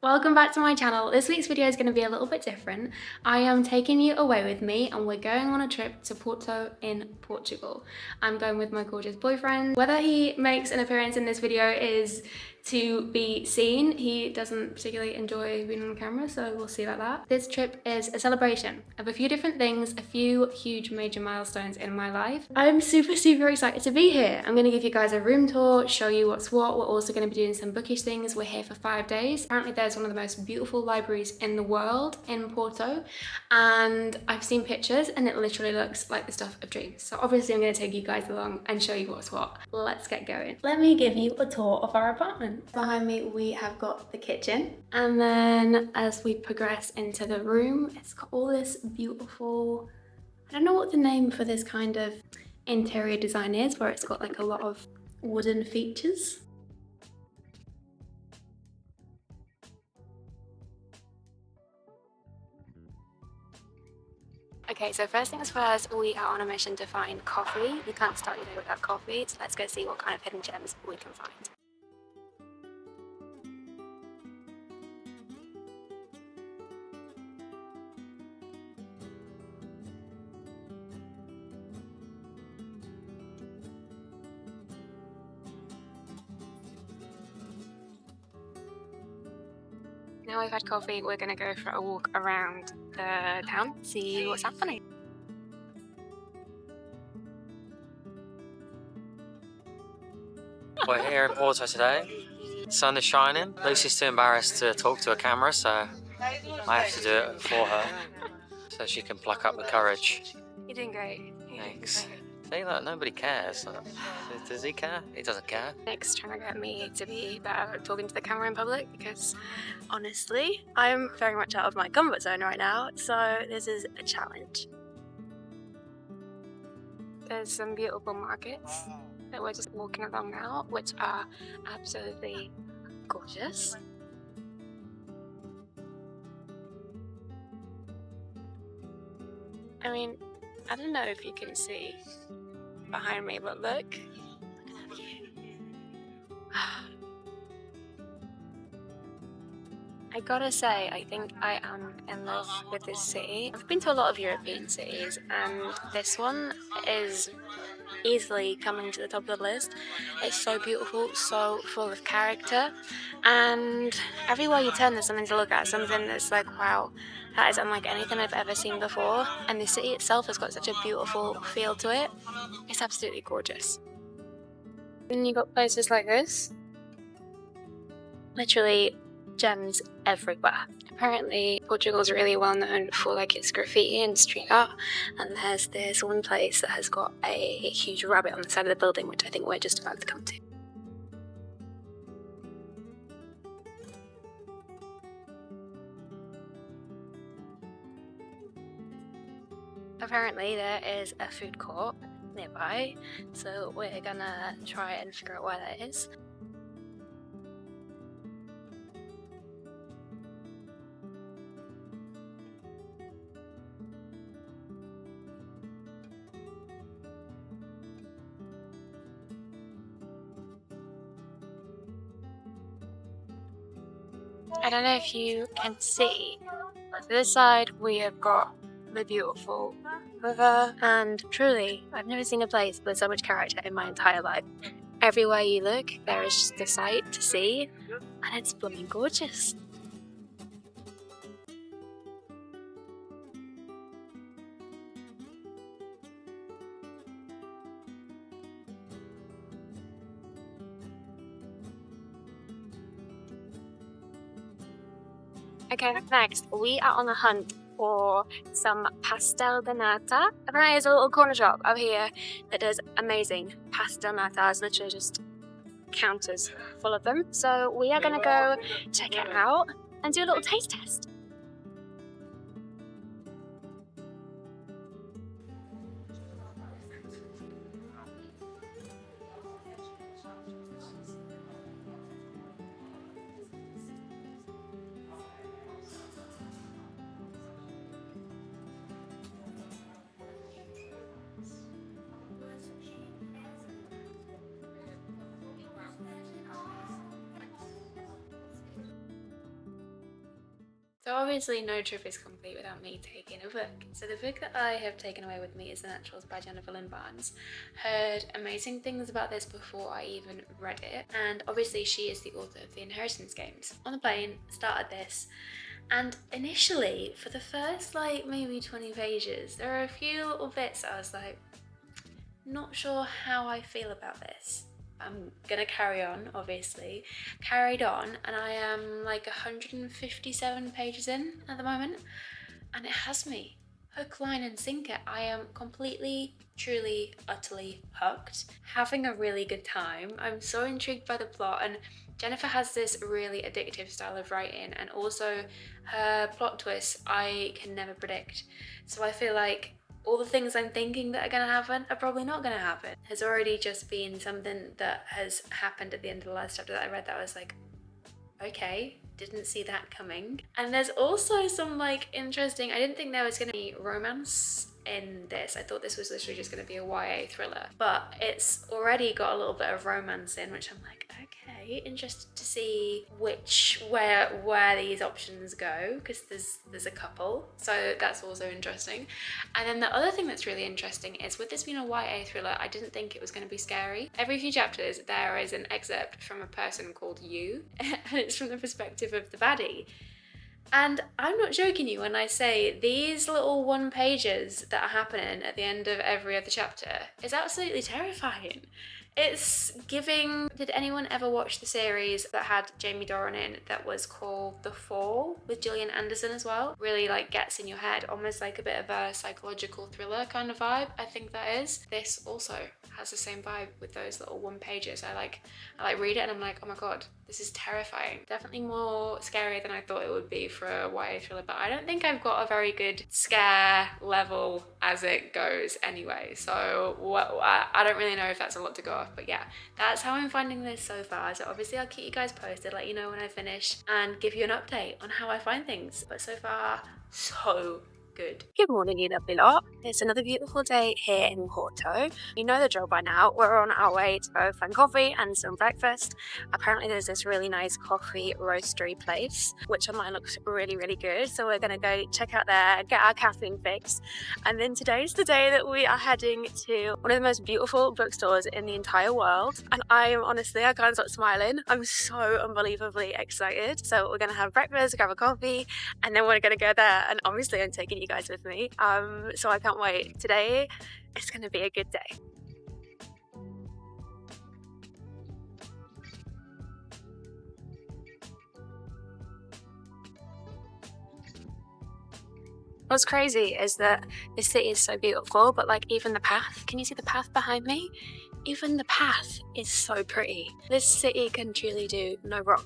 Welcome back to my channel. This week's video is going to be a little bit different. I am taking you away with me and we're going on a trip to Porto in Portugal. I'm going with my gorgeous boyfriend. Whether he makes an appearance in this video is to be seen. He doesn't particularly enjoy being on camera, so we'll see about that. This trip is a celebration of a few different things, a few huge major milestones in my life. I'm super excited to be here. I'm going to give you guys a room tour, show you what's what. We're also going to be doing some bookish things. We're here for 5 days. Apparently there's one of the most beautiful libraries in the world in Porto, and I've seen pictures and it literally looks like the stuff of dreams. So obviously I'm going to take you guys along and show you what's what. Let's get going. Let me give you a tour of our apartment. Behind me we have got the kitchen, and then as we progress into the room, it's got all this beautiful, I don't know what the name for this kind of interior design is, where it's got like a lot of wooden features. Okay, so first things first, we are on a mission to find coffee. You can't start your day without coffee, so let's go see what kind of hidden gems we can find. Now we've had coffee, we're going to go for a walk around the town, see what's happening. We're here in Porto today. The sun is shining. Lucy's too embarrassed to talk to a camera, so I have to do it for her so she can pluck up the courage. You're doing great. Thanks. See, look, nobody cares. Does he care? He doesn't care. Nick's trying to get me to be better at talking to the camera in public because honestly, I'm very much out of my comfort zone right now, so this is a challenge. There's some beautiful markets that we're just walking along now, which are absolutely gorgeous. I mean, I don't know if you can see behind me, but look at that view. I gotta say, I think I am in love with this city. I've been to a lot of European cities, and this one is easily coming to the top of the list. It's so beautiful, so full of character, and everywhere you turn there's something to look at, something that's like, wow, that is unlike anything I've ever seen before. And the city itself has got such a beautiful feel to it. It's absolutely gorgeous. And you got places like this, literally gems everywhere. Apparently Portugal's really well known for like its graffiti and street art, and there's this one place that has got a huge rabbit on the side of the building, which I think we're just about to come to. Apparently there is a food court nearby, so we're gonna try and figure out where that is. I don't know if you can see, but to this side we have got the beautiful river, and truly, I've never seen a place with so much character in my entire life. Everywhere you look, there is just a sight to see, and it's blooming gorgeous. Okay, next, we are on the hunt for some Pastel De Nata. Apparently there's a little corner shop over here that does amazing Pastel Nata. It's literally just counters full of them. So we are gonna go check it out and do a little taste test. So obviously no trip is complete without me taking a book. So the book that I have taken away with me is The Naturals by Jennifer Lynn Barnes. Heard amazing things about this before I even read it, and obviously she is the author of the Inheritance Games. On the plane, started this, and initially for the first like maybe 20 pages, there are a few little bits I was like, not sure how I feel about this. I'm gonna carry on, obviously. Carried on, and I am like 157 pages in at the moment, and it has me. Hook, line, and sinker. I am completely, truly, utterly hooked. Having a really good time. I'm so intrigued by the plot, and Jennifer has this really addictive style of writing, and also her plot twists I can never predict. So I feel like all the things I'm thinking that are going to happen are probably not going to happen. Has already just been something that has happened at the end of the last chapter that I read that I was like, okay, didn't see that coming. And there's also some like interesting, I didn't think there was going to be romance in this. I thought this was literally just going to be a YA thriller, but it's already got a little bit of romance in, which I'm like, okay, interested to see where these options go, because there's a couple, so that's also interesting. And then the other thing that's really interesting is, with this being a YA thriller, I didn't think it was going to be scary. Every few chapters there is an excerpt from a person called You, and it's from the perspective of the baddie. And I'm not joking you when I say these little one pages that are happening at the end of every other chapter is absolutely terrifying. It's giving... Did anyone ever watch the series that had Jamie Dornan in that was called The Fall with Gillian Anderson as well? Really like gets in your head, almost like a bit of a psychological thriller kind of vibe, I think that is. This also has the same vibe with those little one pages. I like read it and I'm like, oh my god, this is terrifying. Definitely more scary than I thought it would be for a YA thriller, but I don't think I've got a very good scare level as it goes anyway. So I don't really know if that's a lot to go off, but yeah, that's how I'm finding this so far. So obviously I'll keep you guys posted, let you know when I finish, and give you an update on how I find things. But so far, so good. Good morning, you lovely lot. It's another beautiful day here in Porto. You know the drill by now. We're on our way to go find coffee and some breakfast. Apparently there's this really nice coffee roastery place, which online looks really, really good. So we're going to go check out there, get our caffeine fix. And then today's the day that we are heading to one of the most beautiful bookstores in the entire world. And I can't stop smiling. I'm so unbelievably excited. So we're going to have breakfast, grab a coffee, and then we're going to go there. And obviously I'm taking you guys with me. So I can't wait. Today it's going to be a good day. What's crazy is that this city is so beautiful, but like even the path, can you see the path behind me? Even the path is so pretty. This city can truly do no wrong.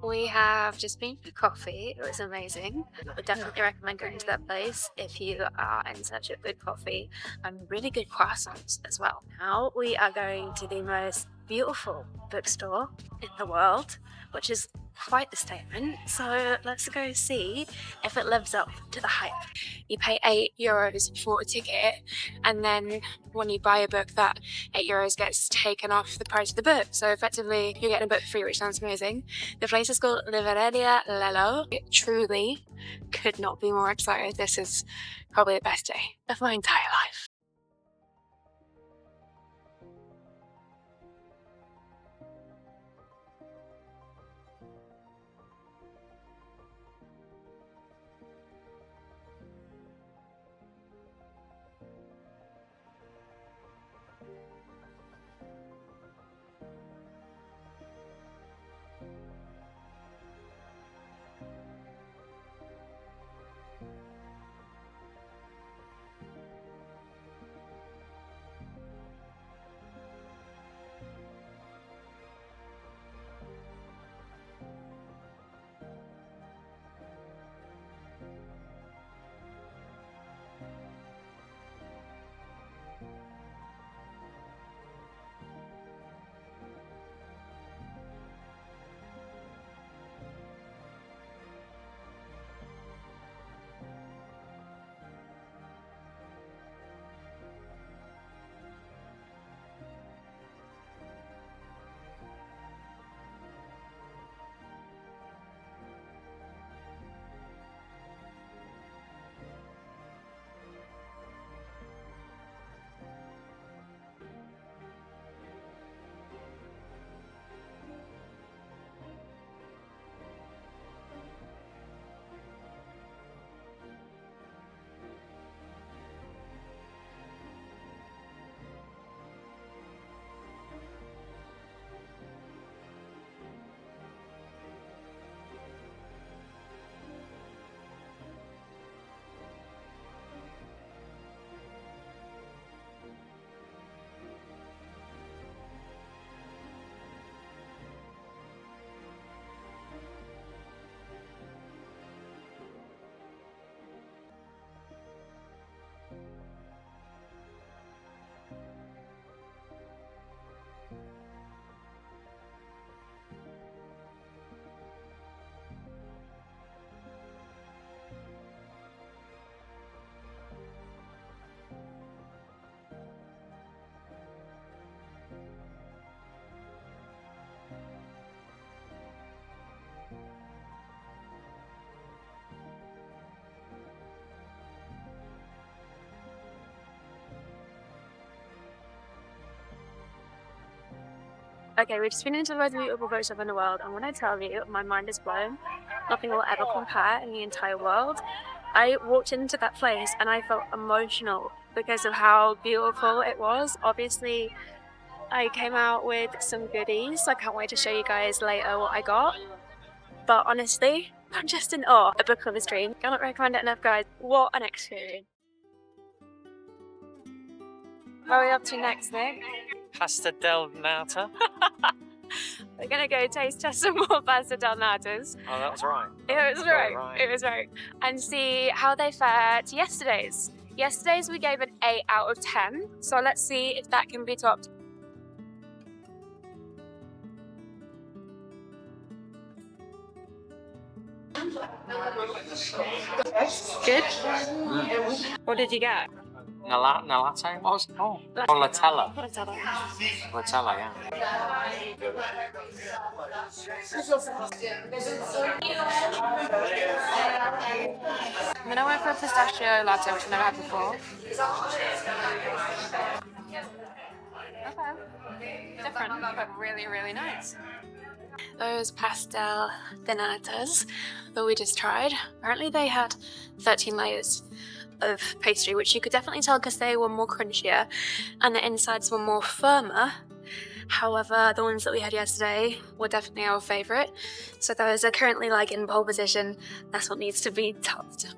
We have just been for coffee. It was amazing. I would definitely recommend going to that place if you are in search of good coffee and really good croissants as well. Now we are going to the most beautiful bookstore in the world, which is quite the statement. So let's go see if it lives up to the hype. You pay €8 for a ticket, and then when you buy a book, that €8 gets taken off the price of the book. So effectively, you're getting a book for free, which sounds amazing. The place is called Livraria Lello. It truly could not be more excited. This is probably the best day of my entire life. Okay, we've just been into the most beautiful bookshop in the world, and when I tell you, my mind is blown. Nothing will ever compare in the entire world. I walked into that place and I felt emotional because of how beautiful it was. Obviously, I came out with some goodies, so I can't wait to show you guys later what I got. But honestly, I'm just in awe. A book on the stream. Cannot recommend it enough, guys. What an experience. What are we up to next, Nick? Pastel De Nata. We're gonna go taste test some more Pastel De Natas. Oh, that was right. It was right. It was right. And see how they fare to yesterday's. Yesterday's we gave an 8 out of 10. So let's see if that can be topped. Good? What did you get? Nalatte? What was it called? Oh, Latella. Latella, yeah. And then I went for a pistachio latte, which I've never had before. Okay. Different, but really, really nice. Those Pastel De Natas that we just tried, apparently they had 13 layers of pastry, which you could definitely tell because they were more crunchier and the insides were more firmer. However, the ones that we had yesterday were definitely our favourite, so those are currently like in pole position. That's what needs to be topped.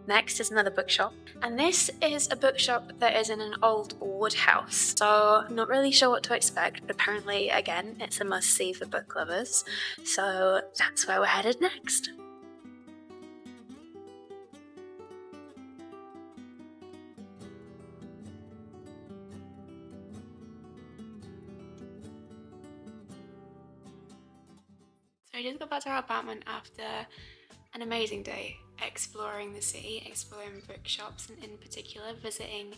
Next is another bookshop, and this is a bookshop that is in an old wood house, so I'm not really sure what to expect, but apparently, again, it's a must-see for book lovers, so that's where we're headed next. So I just got back to our apartment after an amazing day exploring the city, exploring bookshops, and in particular visiting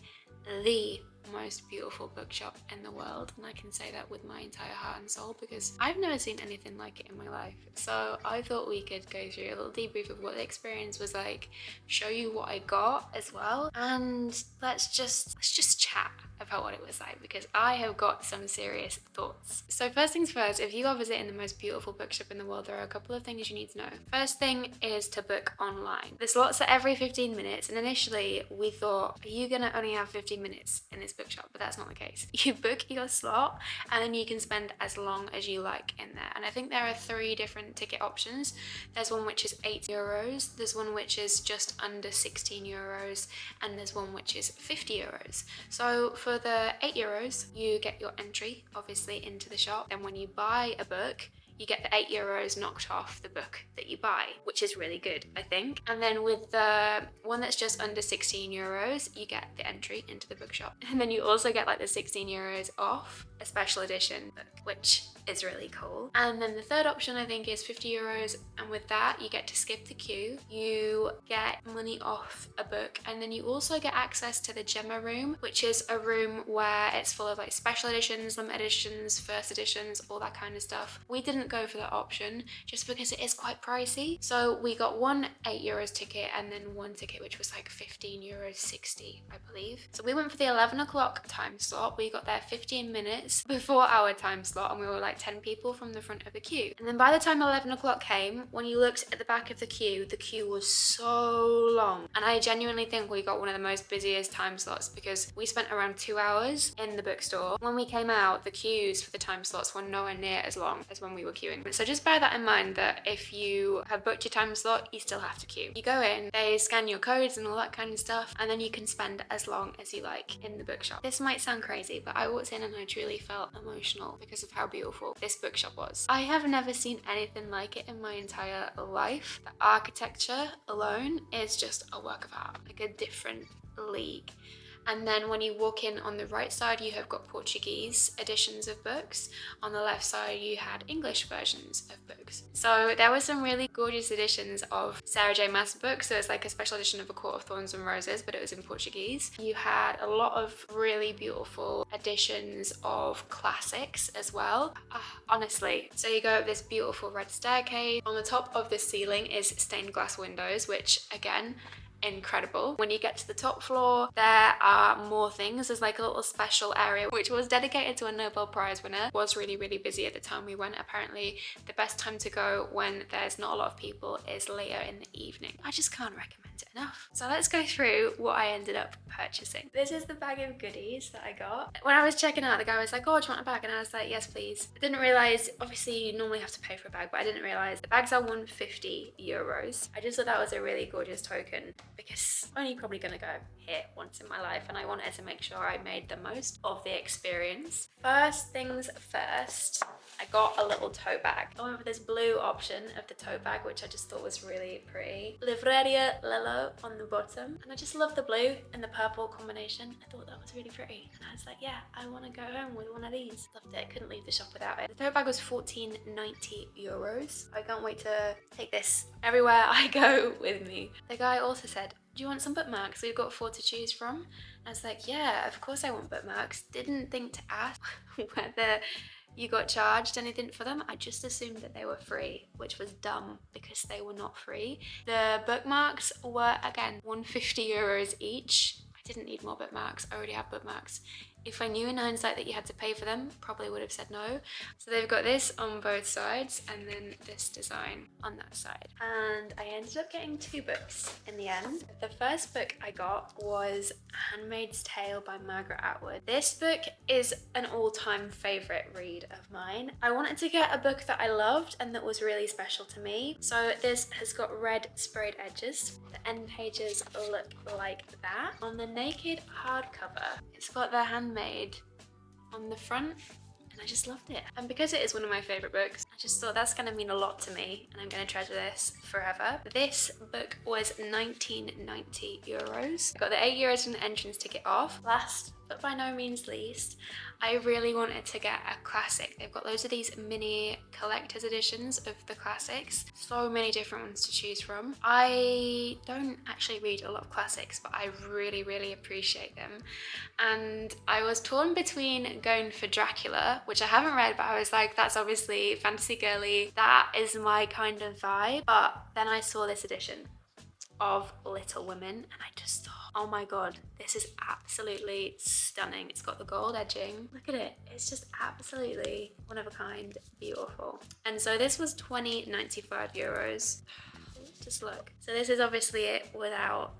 the most beautiful bookshop in the world, and I can say that with my entire heart and soul because I've never seen anything like it in my life. So I thought we could go through a little debrief of what the experience was like, show you what I got as well, and let's just chat about what it was like because I have got some serious thoughts. So first things first, if you are visiting the most beautiful bookshop in the world, there are a couple of things you need to know. First thing is to book online. There's slots at every 15 minutes, and initially we thought, are you gonna only have 15 minutes in this bookshop? But that's not the case. You book your slot and then you can spend as long as you like in there. And I think there are 3 different ticket options. There's one which is €8, there's one which is just under €16, and there's one which is €50. So for the €8, you get your entry obviously into the shop. Then when you buy a book, you get the €8 knocked off the book that you buy, which is really good, I think. And then with the one that's just under €16, you get the entry into the bookshop. And then you also get like the €16 off a special edition book, which is really cool. And then the third option I think is €50, and with that you get to skip the queue, you get money off a book, and then you also get access to the Gemma room, which is a room where it's full of like special editions, limited editions, first editions, all that kind of stuff. We didn't go for that option just because it is quite pricey, so we got one €8 ticket and then one ticket which was like €15.60 I believe. So we went for the 11 o'clock time slot. We got there 15 minutes before our time slot, and we were like 10 people from the front of the queue. And then by the time 11 o'clock came, when you looked at the back of the queue was so long, and I genuinely think we got one of the most busiest time slots because we spent around 2 hours in the bookstore. When we came out, the queues for the time slots were nowhere near as long as when we were queuing. So just bear that in mind, that if you have booked your time slot, you still have to queue. You go in, they scan your codes and all that kind of stuff, and then you can spend as long as you like in the bookshop. This might sound crazy, but I walked in and I truly felt emotional because of how beautiful this bookshop was. I have never seen anything like it in my entire life. The architecture alone is just a work of art, like a different league. And then when you walk in, on the right side you have got Portuguese editions of books, on the left side you had English versions of books. So there were some really gorgeous editions of Sarah J Maas books. So it's like a special edition of A Court of Thorns and Roses, but it was in Portuguese. You had a lot of really beautiful editions of classics as well. Honestly, so you go up this beautiful red staircase. On the top of the ceiling is stained glass windows, which again, incredible. When you get to the top floor, there are more things. There's like a little special area which was dedicated to a Nobel Prize winner. It was really, really busy at the time we went. Apparently the best time to go when there's not a lot of people is later in the evening. I just can't recommend it enough. So let's go through what I ended up purchasing. This is the bag of goodies that I got. When I was checking out, the guy was like, oh, do you want a bag? And I was like, yes please. I didn't realize, obviously you normally have to pay for a bag, but I didn't realize the bags are 150 euros. I just thought that was a really gorgeous token because I'm only probably gonna go here once in my life, and I wanted to make sure I made the most of the experience. First things first, I got a little tote bag. I went for this blue option of the tote bag, which I just thought was really pretty. Livraria Lello on the bottom, and I just love the blue and the purple combination. I thought that was really pretty, and I was like, yeah, I want to go home with one of these. Loved it, couldn't leave the shop without it. The tote bag was 14.90 euros. I can't wait to take this everywhere I go with me. The guy also said, do you want some bookmarks? We've got 4 to choose from. I was like, yeah, of course I want bookmarks. Didn't think to ask whether you got charged anything for them. I just assumed that they were free, which was dumb because they were not free. The bookmarks were, again, 150 euros each. I didn't need more bookmarks. I already have bookmarks. If I knew in hindsight that you had to pay for them, probably would have said no. So they've got this on both sides and then this design on that side. And I ended up getting 2 books in the end. The first book I got was Handmaid's Tale by Margaret Atwood. This book is an all-time favorite read of mine. I wanted to get a book that I loved and that was really special to me. So this has got red sprayed edges. The end pages look like that. On the naked hardcover, it's got the handmade on the front, and I just loved it. And because it is one of my favorite books, I just thought that's gonna mean a lot to me and I'm gonna treasure this forever. This book was 19.90 euros. I got the 8 euros from the entrance ticket off. Last but by no means least, I really wanted to get a classic. They've got loads of these mini collector's editions of the classics. So many different ones to choose from. I don't actually read a lot of classics, but I really, really appreciate them. And I was torn between going for Dracula, which I haven't read, but I was like, that's obviously fantasy girly. That is my kind of vibe. But then I saw this edition of Little Women and I just thought, oh my god, this is absolutely stunning. It's got the gold edging. Look at it. It's just absolutely one of a kind, beautiful. And so this was 20.95 euros. Just look. So this is obviously it without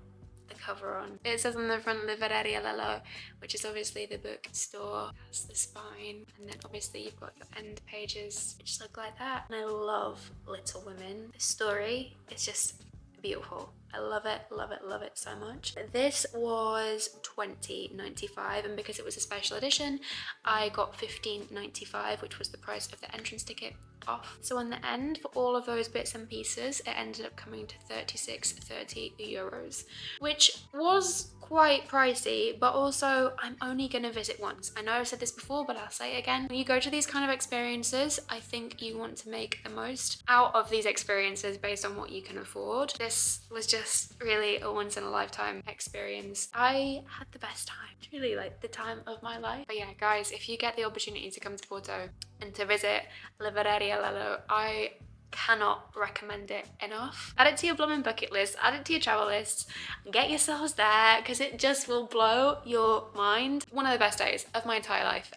the cover on. It says on the front Livraria Lello, which is obviously the bookstore. That's the spine, and then obviously you've got your end pages which look like that. And I love Little Women. The story is just beautiful. I love it, love it, love it so much. This was 20.95, and because it was a special edition, I got 15.95, which was the price of the entrance ticket off. So on the end, for all of those bits and pieces, it ended up coming to 36.30 euros, which was quite pricey, but also I'm only gonna visit once. I know I've said this before, but I'll say it again. When you go to these kind of experiences, I think you want to make the most out of these experiences based on what you can afford. This was just really a once in a lifetime experience. I had the best time, truly like the time of my life. But yeah, guys, if you get the opportunity to come to Porto and to visit Livraria Lello, I cannot recommend it enough. Add it to your blooming bucket list, add it to your travel list, and get yourselves there because it just will blow your mind. One of the best days of my entire life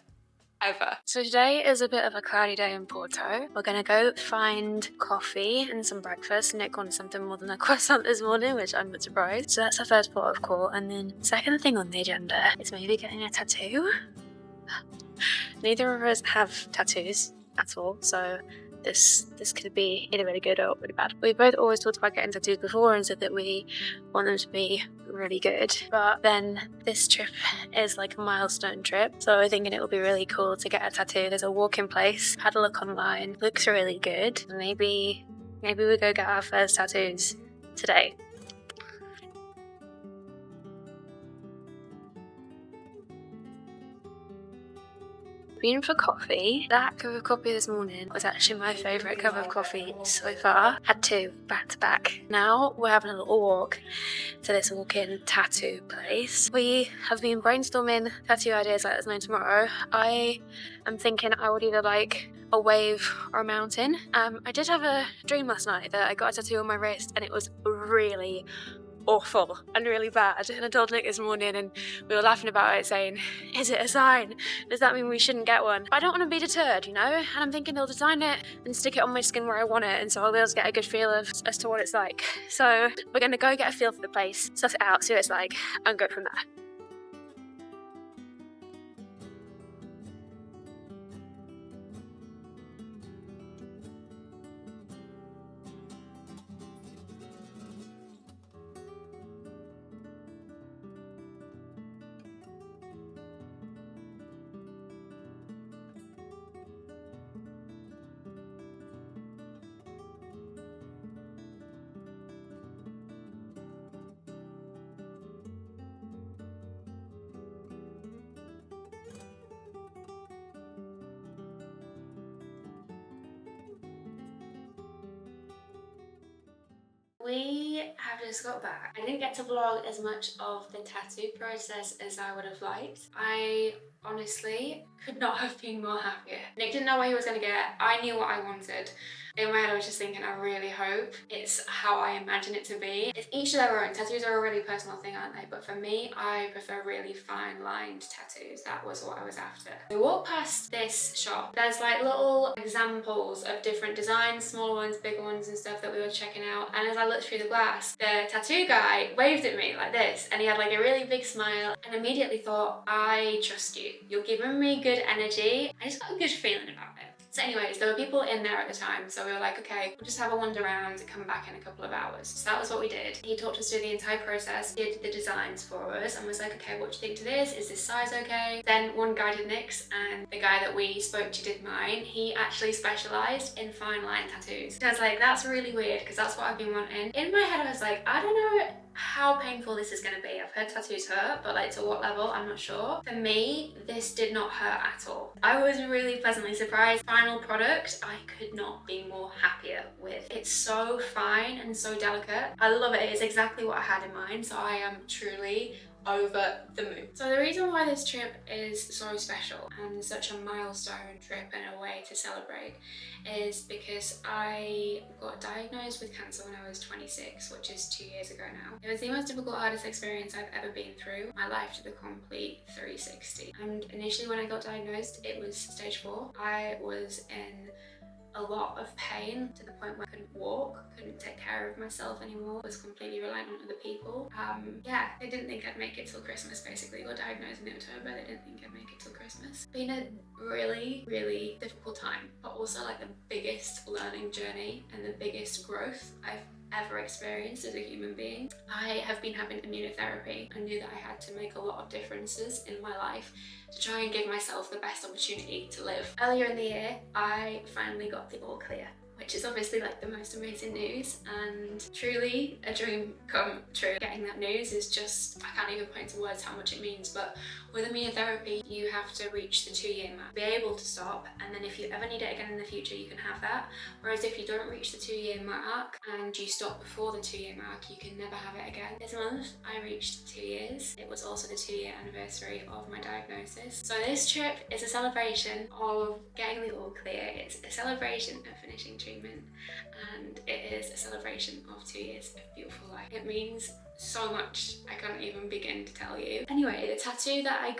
ever. So today is a bit of a cloudy day in Porto. We're gonna go find coffee and some breakfast. Nick wanted something more than a croissant this morning, which I'm a bit surprised. So that's our first port of call, and then second thing on the agenda is maybe getting a tattoo. Neither of us have tattoos at all, so this could be either really good or really bad. We've both always talked about getting tattoos before and said that we want them to be really good, but then this trip is like a milestone trip, so we're thinking it will be really cool to get a tattoo. There's a walk-in place, had a look online, looks really good. Maybe we go get our first tattoos today. Been for coffee. That cup of coffee this morning was actually my favourite cup of coffee so far. Had 2 back to back. Now we're having a little walk to this walk-in tattoo place. We have been brainstorming tattoo ideas like there's no tomorrow. I am thinking I would either like a wave or a mountain. I did have a dream last night that I got a tattoo on my wrist and it was really awful and really bad. And I told Nick this morning and we were laughing about it, saying, is it a sign? Does that mean we shouldn't get one? But I don't want to be deterred, you know? And I'm thinking they'll design it and stick it on my skin where I want it, and so I'll be able to get a good feel as to what it's like. So we're going to go get a feel for the place, suss it out, see what it's like, and go from there. We have just got back. I didn't get to vlog as much of the tattoo process as I would have liked. I honestly could not have been more happier. Nick didn't know what he was going to get. I knew what I wanted. In my head I was just thinking, I really hope it's how I imagine it to be. It's each to their own. Tattoos are a really personal thing, aren't they? But for me, I prefer really fine lined tattoos. That was what I was after. We walked past this shop. There's like little examples of different designs, smaller ones, bigger ones and stuff that we were checking out. And as I looked through the glass, the tattoo guy waved at me like this, and he had like a really big smile, and immediately thought, I trust you. You're giving me good energy. I just got a good feeling about it. So anyways, there were people in there at the time, so we were like, okay, we'll just have a wander around and come back in a couple of hours. So that was what we did. He talked us through the entire process, did the designs for us, and was like, okay, what do you think to this? Is this size okay? Then one guy did Nick's, and the guy that we spoke to did mine. He actually specialised in fine line tattoos. So I was like, that's really weird, because that's what I've been wanting. In my head, I was like, I don't know how painful this is going to be. I've heard tattoos hurt, but like to what level, I'm not sure. For me, this did not hurt at all. I was really pleasantly surprised. Final product, I could not be more happier with. It's so fine and so delicate. I love it. It's exactly what I had in mind, so I am truly over the moon. So the reason why this trip is so special and such a milestone trip and a way to celebrate is because I got diagnosed with cancer when I was 26, which is 2 years ago now. It was the most difficult, hardest experience I've ever been through. My life did a complete 360. And initially when I got diagnosed, it was stage 4. I was in a lot of pain to the point where I couldn't walk, couldn't take care of myself anymore, was completely reliant on other people. Yeah, they didn't think I'd make it till Christmas basically. Got diagnosed in October, they didn't think I'd make it till Christmas. Been a really, really difficult time, but also like the biggest learning journey and the biggest growth I've ever experienced as a human being. I have been having immunotherapy. I knew that I had to make a lot of differences in my life to try and give myself the best opportunity to live. Earlier in the year, I finally got the all clear, which is obviously like the most amazing news and truly a dream come true. Getting that news is just, I can't even put into words how much it means, but with immunotherapy, you have to reach the 2-year mark, be able to stop, and then if you ever need it again in the future, you can have that. Whereas if you don't reach the 2-year mark and you stop before the 2-year mark, you can never have it again. This month, I reached 2 years. It was also the 2-year anniversary of my diagnosis. So this trip is a celebration of getting the all clear. It's a celebration of finishing treatment, and it is a celebration of 2 years of beautiful life. It means so much, I can't even begin to tell you. Anyway, the tattoo that I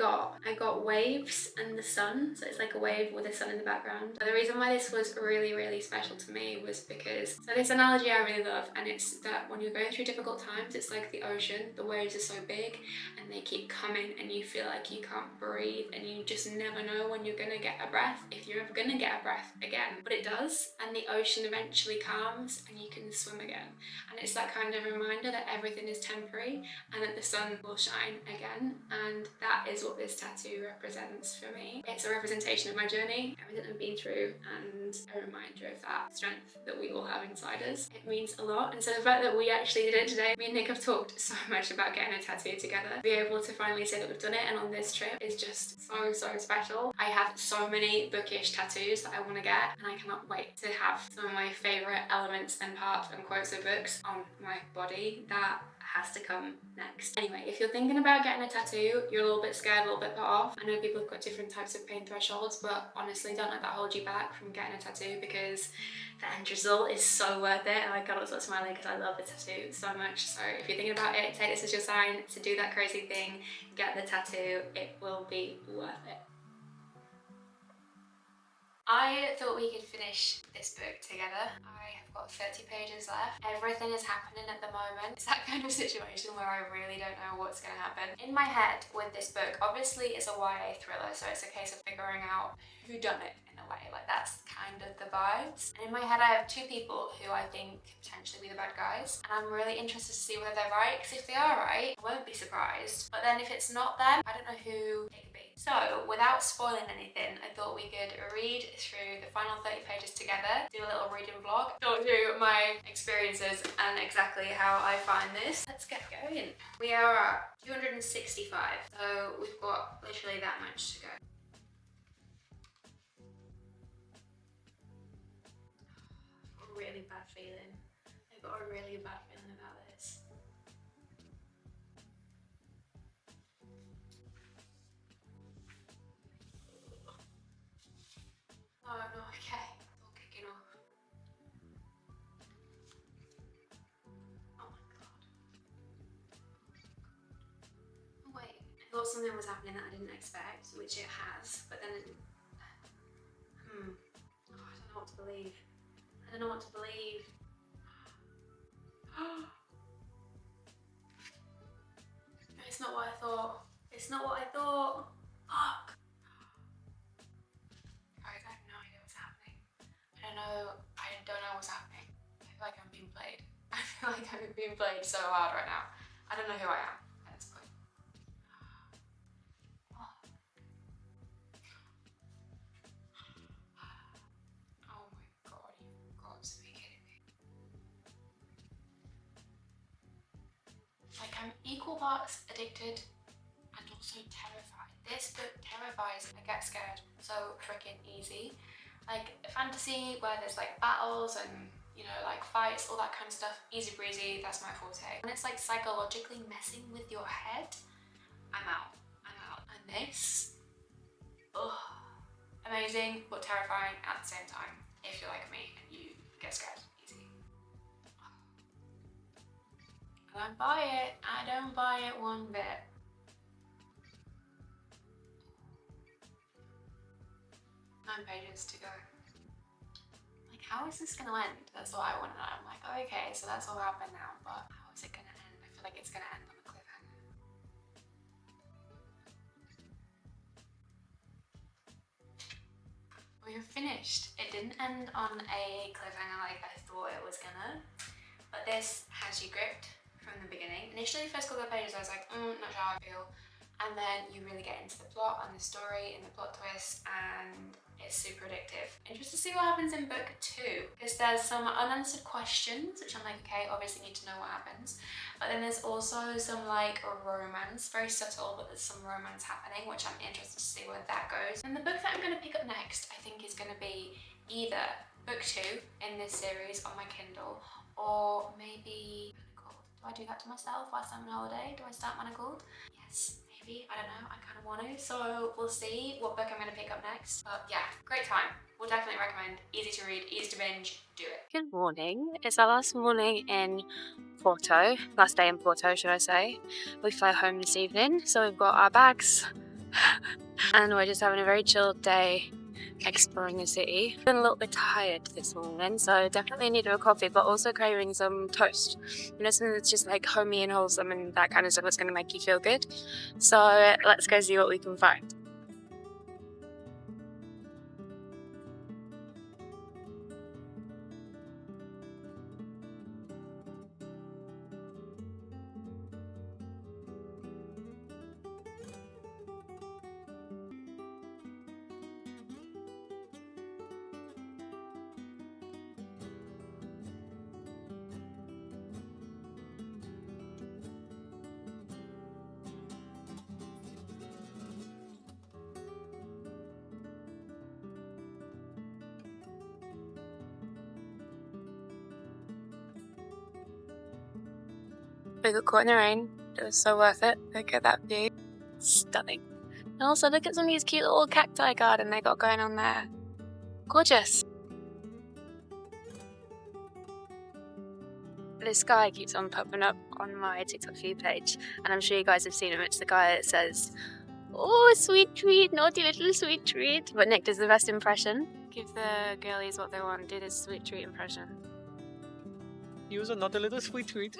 got waves and the sun, so it's like a wave with a sun in the background. But the reason why this was really, really special to me was because, so this analogy I really love, and it's that when you're going through difficult times, it's like the ocean. The waves are so big and they keep coming and you feel like you can't breathe and you just never know when you're gonna get a breath, if you're ever gonna get a breath again. But it does, and the ocean eventually calms and you can swim again. And it's that kind of reminder that everything is temporary and that the sun will shine again. And that is what this tattoo represents for me. It's a representation of my journey, everything I've been through, and a reminder of that strength that we all have inside us. It means a lot. And so the fact that we actually did it today, me and Nick have talked so much about getting a tattoo together. To be able to finally say that we've done it and on this trip is just so, so special. I have so many bookish tattoos that I want to get, and I cannot wait to have some of my favourite elements and parts and quotes of books on my body that has to come next. Anyway, if you're thinking about getting a tattoo, you're a little bit scared, a little bit put off. I know people have got different types of pain thresholds, but honestly, don't let that hold you back from getting a tattoo, because the end result is so worth it. And I got so smiling because I love the tattoo so much. So if you're thinking about it, take this as your sign to do that crazy thing, get the tattoo. It will be worth it. I thought we could finish this book together. I have got 30 pages left. Everything is happening at the moment. It's that kind of situation where I really don't know what's going to happen. In my head with this book, obviously it's a YA thriller, so it's a case of figuring out who done it in a way. Like, that's kind of the vibes. And in my head I have two people who I think could potentially be the bad guys, and I'm really interested to see whether they're right, because if they are right, I won't be surprised. But then if it's not them, I don't know who it could be. So without spoiling anything, I thought we could read through the final 30 pages together, do a little reading vlog, talk through my experiences and exactly how I find this. Let's get going. We are at 265, so we've got literally that much to go. I've got a really bad feeling. I've got a really bad feeling about this. Oh no, okay. It's all kicking off. Oh my god. Oh wait, I thought something was happening that I didn't expect, which it has, but then oh, I don't know what to believe. I don't know what to believe. It's not what I thought. It's not what I thought. Fuck. Guys, I have no idea what's happening. I don't know what's happening. I feel like I'm being played. I feel like I'm being played so hard right now. I don't know who I am at this point. Oh my god, you've got to be kidding me. Like, I'm equal parts addicted and also terrified. This book terrifies me. I get scared so freaking easy. Like, fantasy where there's like battles and, you know, like fights, all that kind of stuff, easy breezy, that's my forte. When it's like psychologically messing with your head, I'm out. And this, ugh, amazing but terrifying at the same time. If you're like me and you get scared easy. I don't buy it. I don't buy it one bit. Nine pages to go. Like, how is this gonna end? That's what I want to know. I'm like, oh, okay, so that's all happened now, but how is it gonna end? I feel like it's gonna end on a cliffhanger. We are finished. It didn't end on a cliffhanger like I thought it was gonna, but this has you gripped from the beginning. Initially, the first couple of pages I was like, not sure how I feel. And then you really get into the plot and the story and the plot twist, and it's super addictive. Interested to see what happens in book 2, because there's some unanswered questions, which I'm like, okay, obviously need to know what happens. But then there's also some like romance, very subtle, but there's some romance happening, which I'm interested to see where that goes. And the book that I'm going to pick up next, I think, is going to be either book 2 in this series on my Kindle, or maybe Manacled. Do I do that to myself whilst I'm on holiday? Do I start Manacled? Yes. I don't know, I kind of want to, so we'll see what book I'm going to pick up next. But yeah, great time. We'll definitely recommend. Easy to read, easy to binge, do it. Good morning. It's our last morning in Porto, last day in Porto, should I say. We fly home this evening, so we've got our bags and we're just having a very chilled day exploring the city. Been a little bit tired this morning, so definitely need a coffee, but also craving some toast. You know, something that's just like homey and wholesome and that kind of stuff that's going to make you feel good. So let's go see what we can find. We got caught in the rain. It was so worth it. Look at that view. Stunning. And also look at some of these cute little cacti garden they got going on there. Gorgeous. This guy keeps on popping up on my TikTok feed page, and I'm sure you guys have seen him. It's the guy that says, "Oh, sweet treat, naughty little sweet treat." But Nick does the best impression. Give the girlies what they want. Do this sweet treat impression. You was not a little sweet treat.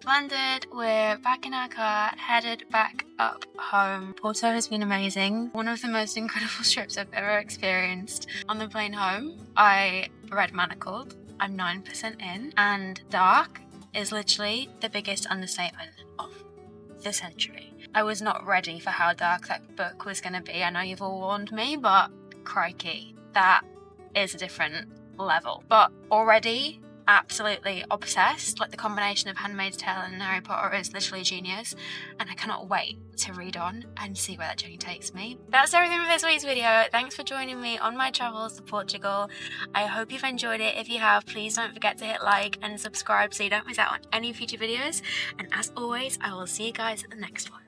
Landed, we're back in our car, headed back up home. Porto has been amazing. One of the most incredible trips I've ever experienced. On the plane home, I read manacled. I'm 9% in, and dark is literally the biggest understatement of the century. I was not ready for how dark that book was going to be. I know you've all warned me, but crikey, that is a different level. But already absolutely obsessed. Like, the combination of Handmaid's Tale and Harry Potter is literally genius, and I cannot wait to read on and see where that journey takes me. That's everything for this week's video. Thanks for joining me on my travels to Portugal. I hope you've enjoyed it. If you have, please don't forget to hit like and subscribe so you don't miss out on any future videos, and as always, I will see you guys at the next one.